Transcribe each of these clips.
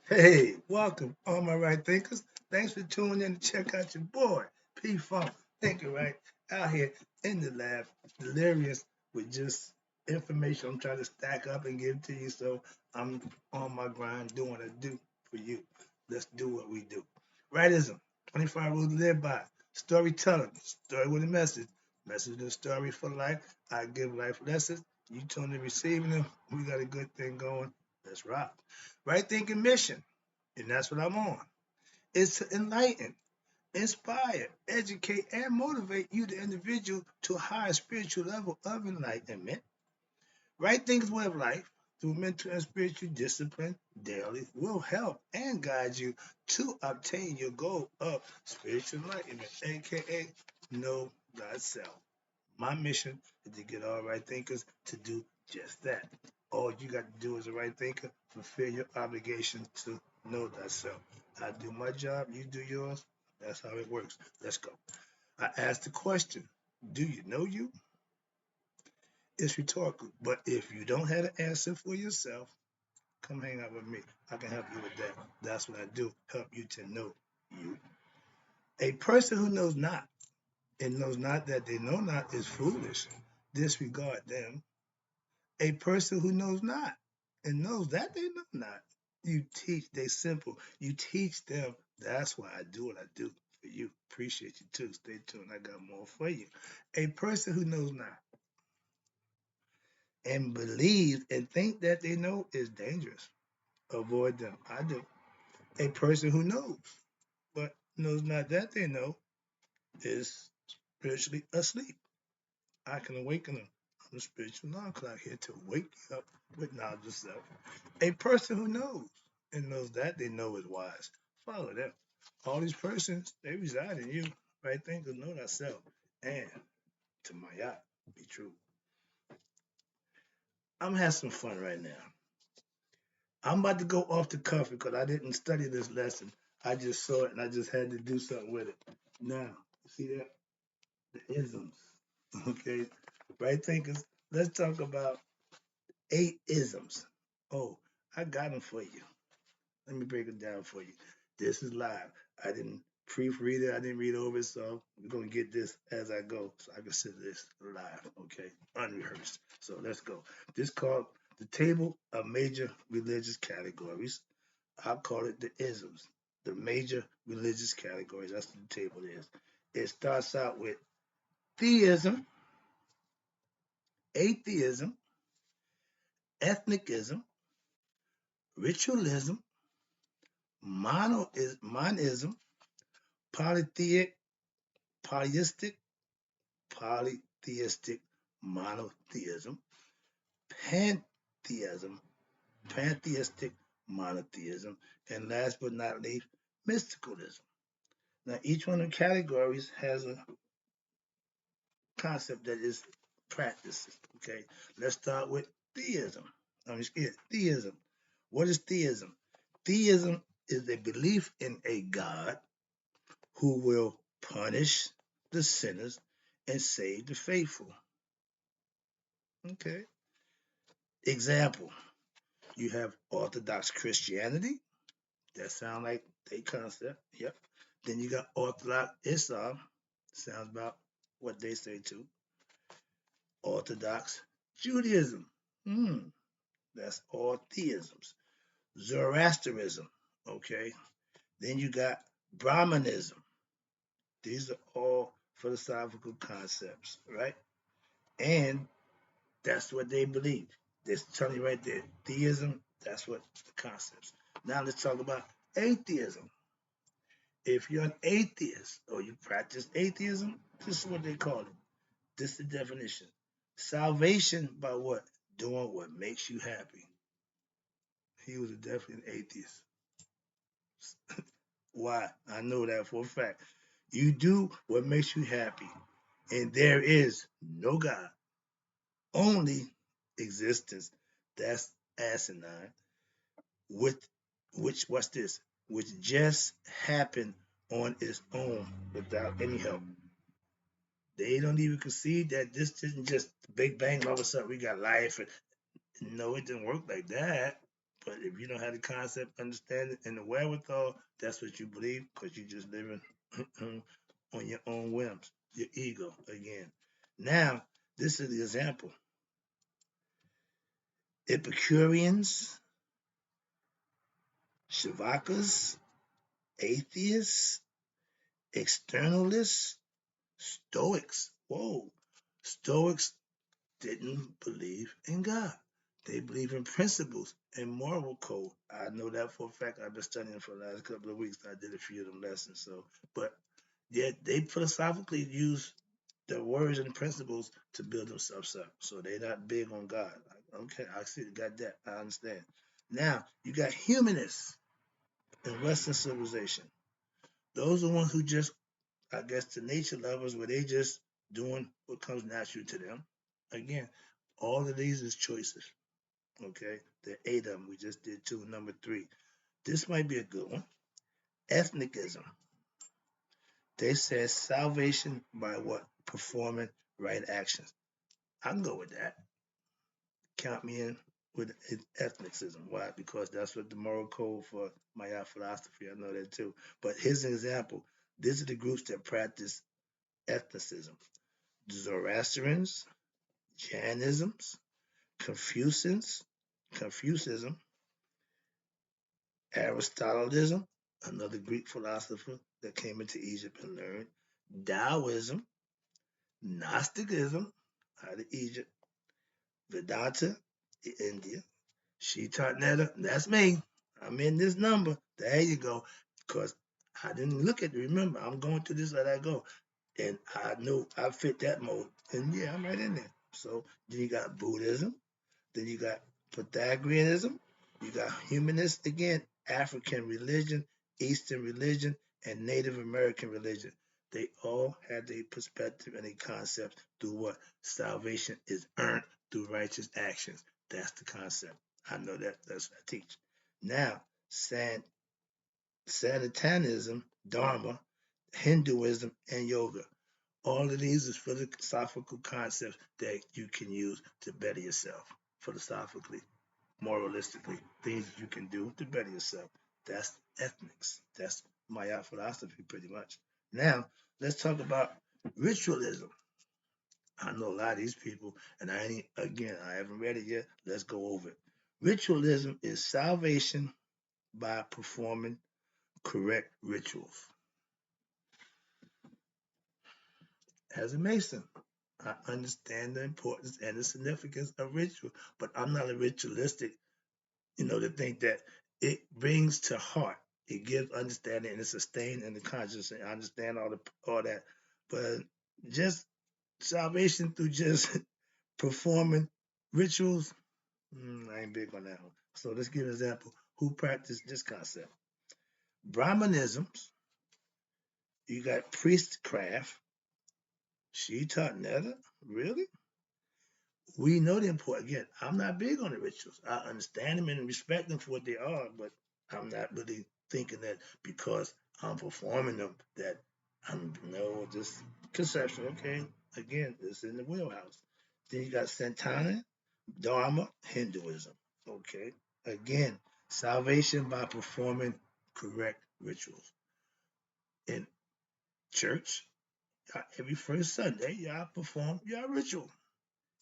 Hey, welcome, all my right thinkers. Thanks for tuning in to check out your boy, P Funk, thinking right out here in the lab, delirious with just information I'm trying to stack up and give to you. So I'm on my grind doing what I do for you. Let's do what we do. Rightism, 25 rules to live by. Storytelling, story with a message. Message and story for life. I give life lessons. You tune in receiving them. We got a good thing going. Let's rock. Right thinking mission, and that's what I'm on. It's to enlighten, inspire, educate, and motivate you, the individual, to a higher spiritual level of enlightenment. Right thinking's way of life, through mental and spiritual discipline daily, will help and guide you to obtain your goal of spiritual enlightenment, aka know thyself. My mission is to get all right thinkers to do just that. All you got to do as a right thinker, fulfill your obligation to know thyself. I do my job, you do yours. That's how it works. Let's go. I asked the question, do you know you? It's rhetorical, but if you don't have an answer for yourself, come hang out with me. I can help you with that. That's what I do, help you to know you. A person who knows not and knows not that they know not is foolish. Disregard them. A person who knows not and knows that they know not. You teach, they simple. You teach them. That's why I do what I do for you. Appreciate you too. Stay tuned. I got more for you. A person who knows not and believes and think that they know is dangerous. Avoid them. I do. A person who knows but knows not that they know is spiritually asleep. I can awaken them. I'm a spiritual alarm clock here to wake you up with knowledge of self. A person who knows and knows that they know is wise. Follow them. All these persons, they reside in you. Right thing to know thyself. And to my yacht, be true. I'm having some fun right now. I'm about to go off the cuff because I didn't study this lesson. I just saw it and I just had to do something with it. Now, see that? The isms. Okay. Right thinkers. Let's talk about 8 isms. Oh, I got them for you. Let me break it down for you. This is live. I didn't proofread it. I didn't read over it, so we're gonna get this as I go, so I consider this live. Okay, unrehearsed. So let's go. This called the table of major religious categories. I call it the isms, the major religious categories. That's what the table is. It starts out with theism, atheism, ethnicism, ritualism, monism, polytheic, polyistic, polytheistic, monotheism, pantheism, pantheistic, monotheism, and last but not least, mysticalism. Now, each one of the categories has a concept that is practiced. Okay, let's start with theism. I'm scared. Theism. What is theism? Theism is a belief in a God who will punish the sinners and save the faithful. Okay. Example, you have Orthodox Christianity. That sounds like a concept. Yep. Then you got Orthodox Islam. Sounds about what they say too. Orthodox Judaism. That's all theisms. Zoroastrianism. Okay. Then you got Brahmanism. These are all philosophical concepts, right? And that's what they believe. They're telling you right there. Theism, that's what the concepts. Now let's talk about atheism. If you're an atheist or you practice atheism, this is what they call it. This is the definition. Salvation by what? Doing what makes you happy. He was definitely an atheist. Why? I know that for a fact. You do what makes you happy. And there is no God, only existence. That's asinine. With which, what's this? Which just happened on its own without any help. They don't even concede that this isn't just the Big Bang. All of a sudden, we got life. And no, it didn't work like that. But if you don't have the concept, understanding, and the wherewithal, that's what you believe because you're just living on your own whims, your ego again. Now, this is the example. Epicureans, Shavakas, atheists, externalists, Stoics. Whoa. Stoics didn't believe in God. They believe in principles and moral code. I know that for a fact. I've been studying for the last couple of weeks. I did a few of them lessons. So, but yet they philosophically use the words and principles to build themselves up. So they're not big on God. Okay, I see. Got that. I understand. Now you got humanists in Western civilization. Those are the ones who just, I guess, the nature lovers, where they just doing what comes natural to them. Again, all of these is choices. Okay, there are 8 of them. We just did 2. Number 3. This might be a good one. Ethnicism. They said salvation by what? Performing right actions. I can go with that. Count me in with ethnicism. Why? Because that's what the moral code for Maya philosophy. I know that too. But here's an example. These are the groups that practice ethnicism. Zoroastrians, Jainisms, Confucianism, Aristotelism, another Greek philosopher that came into Egypt and learned, Taoism, Gnosticism out of Egypt, Vedanta, India, Netta, that's me. I'm in this number. There you go. Because I didn't look at it. Remember, I'm going through this as I go. And I knew I fit that mode. And yeah, I'm right in there. So then you got Buddhism. Then you got Pythagoreanism. You got humanist again, African religion, Eastern religion, and Native American religion. They all had their perspective and their concepts through what? Salvation is earned through righteous actions. That's the concept. I know that. That's what I teach. Now, Sanatanism, Dharma, Hinduism, and yoga. All of these is philosophical concepts that you can use to better yourself philosophically, moralistically, things you can do to better yourself. That's ethnics. That's Maya philosophy, pretty much. Now, let's talk about ritualism. I know a lot of these people, and I haven't read it yet. Let's go over it. Ritualism is salvation by performing correct rituals. As a Mason, I understand the importance and the significance of ritual, but I'm not a ritualistic, to think that it brings to heart. It gives understanding and it's sustained in the conscience. And I understand all that. But just salvation through just performing rituals, I ain't big on that one. So let's give an example. Who practiced this concept? Brahmanisms, you got priestcraft. She taught Netta, really? We know the importance. Again, I'm not big on the rituals. I understand them and respect them for what they are, but I'm not really thinking that because I'm performing them that I'm no just conception. Okay, again, it's in the wheelhouse. Then you got Santana, Dharma, Hinduism. Okay, again, salvation by performing correct rituals. In church, every first Sunday, y'all perform your ritual.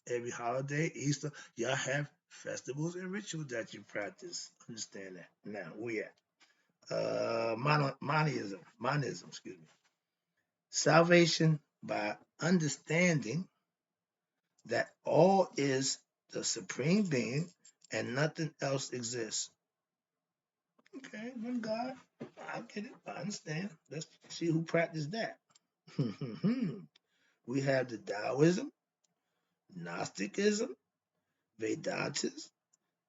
Every holiday, Easter, y'all have festivals and rituals that you practice. Understand that. Now, where at? Monism, excuse me. Salvation by understanding that all is the supreme being and nothing else exists. Okay, one God. I get it. I understand. Let's see who practiced that. We have the Taoism, Gnosticism, Vedantas,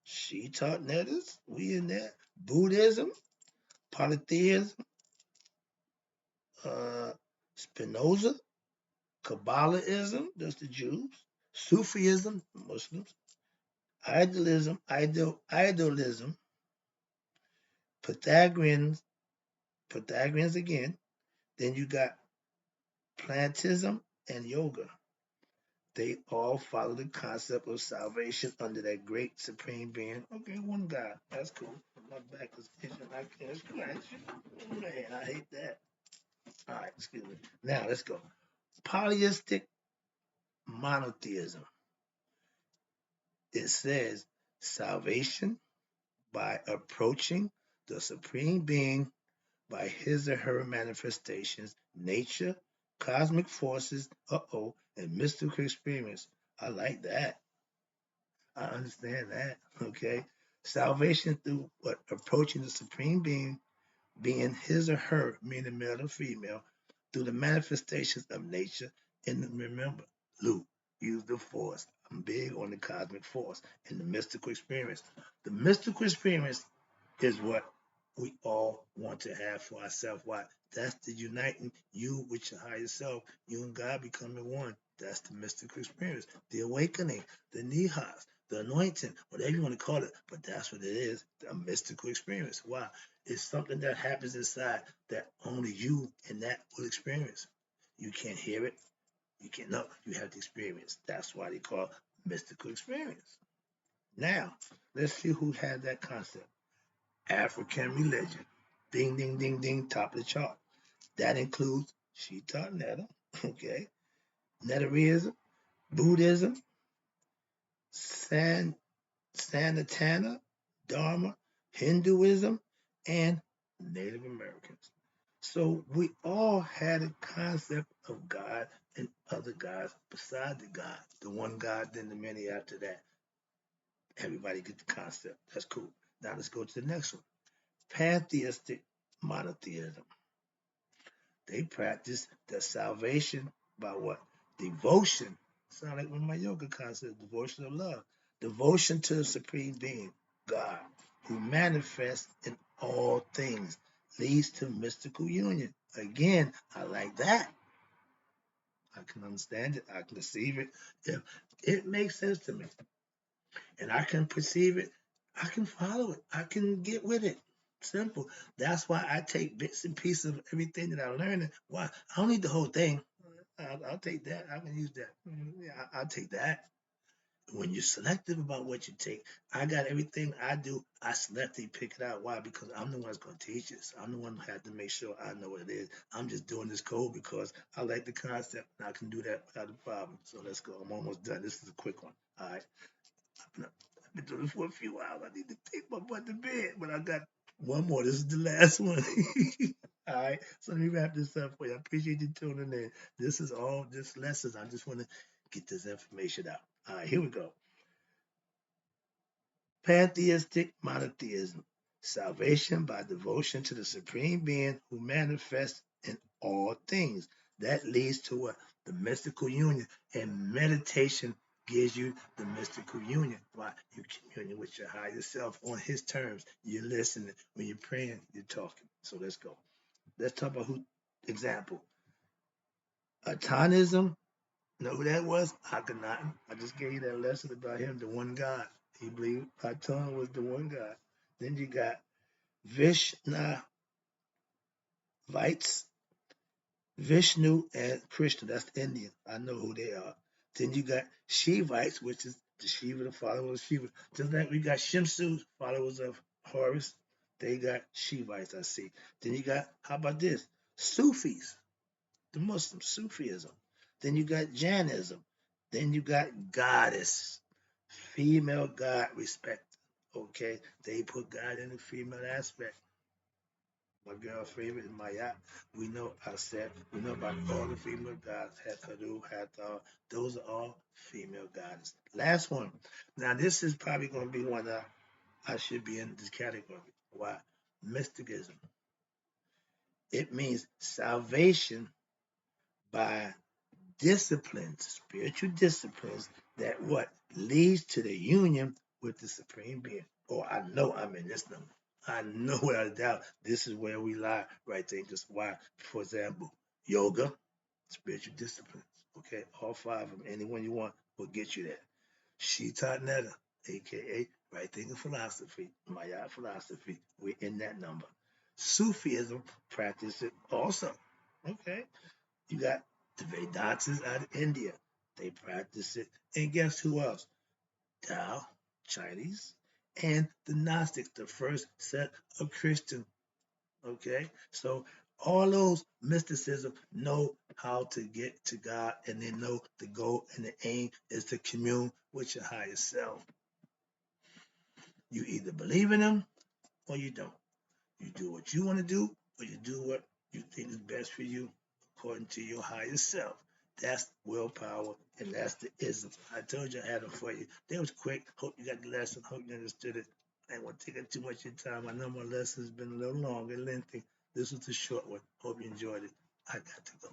she taught letters. We in there. Buddhism, polytheism, Spinoza, Kabbalahism, that's the Jews. Sufism, Muslims. Idolism, Pythagoreans again. Then you got plantism and yoga. They all follow the concept of salvation under that great supreme being. Okay, one God. That's cool. My back is itching. I can't scratch. Man, I hate that. All right, excuse me. Now let's go. Polyistic monotheism. It says salvation by approaching the supreme being by his or her manifestations, nature, cosmic forces, and mystical experience. I like that. I understand that. Okay. Salvation through what? Approaching the supreme being his or her, meaning male or female, through the manifestations of nature. And remember, Luke, use the force. I'm big on the cosmic force and the mystical experience. The mystical experience is what we all want to have for ourselves. Why? That's the uniting you with your higher self, you and God becoming one. That's the mystical experience, the awakening, the nihas, the anointing, whatever you want to call it. But that's what it is, a mystical experience. Why? It's something that happens inside that only you and that will experience. You can't hear it. You can't know. You have to experience. That's why they call it mystical experience. Now, let's see who had that concept. African religion. Ding, ding, ding, ding, top of the chart. That includes Shita Netta, okay, Nedarism, Buddhism, San, Sanatana, Dharma, Hinduism, and Native Americans. So we all had a concept of God and other gods beside the God. The one God, then the many after that. Everybody get the concept. That's cool. Now let's go to the next one. Pantheistic monotheism. They practice the salvation by what? Devotion. Sound like one of my yoga concepts, devotion of love. Devotion to the supreme being, God, who manifests in all things, leads to mystical union. Again, I like that. I can understand it. I can perceive it. If it makes sense to me and I can perceive it, I can follow it. I can get with it. Simple. That's why I take bits and pieces of everything that I learn. Why? I don't need the whole thing. I'll take that. I can use that. Yeah, I'll take that. When you're selective about what you take, I got everything I do. I selectively pick it out. Why? Because I'm the one that's going to teach it. So I'm the one who has to make sure I know what it is. I'm just doing this code because I like the concept and I can do that without a problem. So let's go. I'm almost done. This is a quick one. All right. I've been doing this for a few hours. I need to take my butt to bed, but I got one more. This is the last one. All right. So let me wrap this up for you. I appreciate you tuning in. This is all just lessons. I just want to get this information out. All right, here we go. Pantheistic monotheism. Salvation by devotion to the supreme being who manifests in all things. That leads to what? The mystical union. And meditation gives you the mystical union. Why? You communing with your higher self on his terms. You're listening. When you're praying, you're talking. So let's go. Let's talk about who. Example. Atonism. Know who that was? Akhenaten. I just gave you that lesson about him, the one God. He believed Aton was the one God. Then you got Vishnavites, Vishnu and Krishna. That's Indian. I know who they are. Then you got Shivites, which is the Shiva, the followers of Shiva. Just like we got Shimsu, followers of Horus. They got Shivites, I see. Then you got, how about this? Sufis, the Muslim Sufism. Then you got Jainism. Then you got goddess, female god respect. Okay, they put God in the female aspect. My girl favorite is Maya. We know I said we know about all the female gods. Hekaru, Hathor. Those are all female gods. Last one. Now this is probably going to be one that I should be in this category. Why? Mysticism. It means salvation by disciplines, spiritual disciplines that what leads to the union with the supreme being. Oh, I know I'm in this number. I know without a doubt this is where we lie right there. Just why, for example, yoga, spiritual disciplines. Okay, all five of them, any one you want will get you there. Shita Netta, aka right thinking philosophy, Maya philosophy. We're in that number. Sufism practice it also. Okay, you got the Vedantas out of India. They practice it. And guess who else? Tao, Chinese, and the Gnostics, the first set of Christians. Okay, so all those mysticism know how to get to God, and they know the goal and the aim is to commune with your higher self. You either believe in Him or you don't. You do what you want to do, or you do what you think is best for you according to your higher self. That's willpower, and that's the isms. I told you I had them for you. They was quick. Hope you got the lesson. Hope you understood it. I ain't want to take up too much of your time. I know my lesson's been a little long and lengthy. This was a short one. Hope you enjoyed it. I got to go.